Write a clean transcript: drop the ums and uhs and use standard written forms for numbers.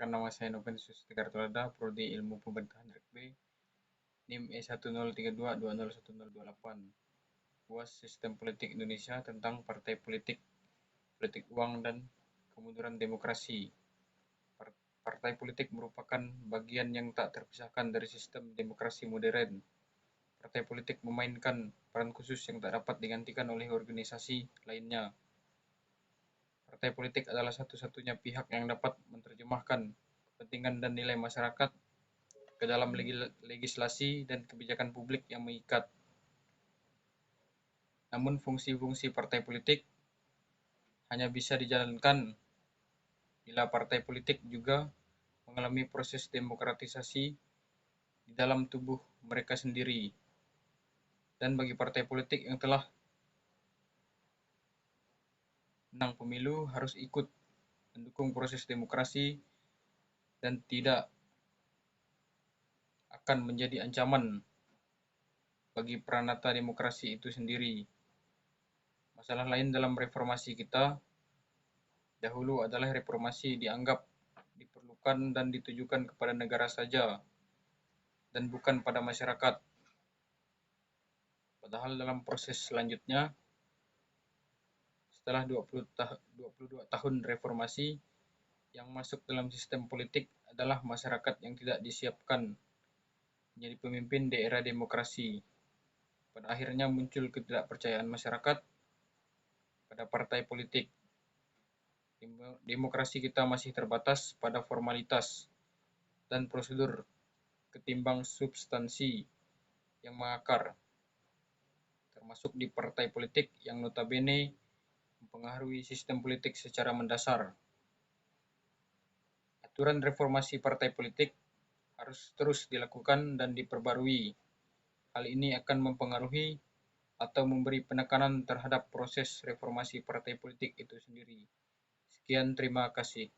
Perkenalkan, nama saya Novantius Tegartolada, Prodi Ilmu Pemerintahan RB, NIM E1032201028. UAS Sistem Politik Indonesia tentang Partai Politik, Politik Uang, dan Kemunduran Demokrasi. Partai politik merupakan bagian yang tak terpisahkan dari sistem demokrasi modern. Partai politik memainkan peran khusus yang tak dapat digantikan oleh organisasi lainnya. Partai politik adalah satu-satunya pihak yang dapat menerjemahkan kepentingan dan nilai masyarakat ke dalam legislasi dan kebijakan publik yang mengikat. Namun fungsi-fungsi partai politik hanya bisa dijalankan bila partai politik juga mengalami proses demokratisasi di dalam tubuh mereka sendiri. Dan bagi partai politik yang telah menang pemilu harus ikut mendukung proses demokrasi dan tidak akan menjadi ancaman bagi pranata demokrasi itu sendiri. Masalah lain dalam reformasi kita dahulu adalah reformasi dianggap diperlukan dan ditujukan kepada negara saja dan bukan pada masyarakat. Padahal dalam proses selanjutnya, setelah 22 tahun reformasi, yang masuk dalam sistem politik adalah masyarakat yang tidak disiapkan menjadi pemimpin di era demokrasi. Pada akhirnya muncul ketidakpercayaan masyarakat pada partai politik. Demokrasi kita masih terbatas pada formalitas dan prosedur ketimbang substansi yang mengakar, termasuk di partai politik yang notabene mempengaruhi sistem politik secara mendasar. Aturan reformasi partai politik harus terus dilakukan dan diperbarui. Hal ini akan mempengaruhi atau memberi penekanan terhadap proses reformasi partai politik itu sendiri. Sekian, terima kasih.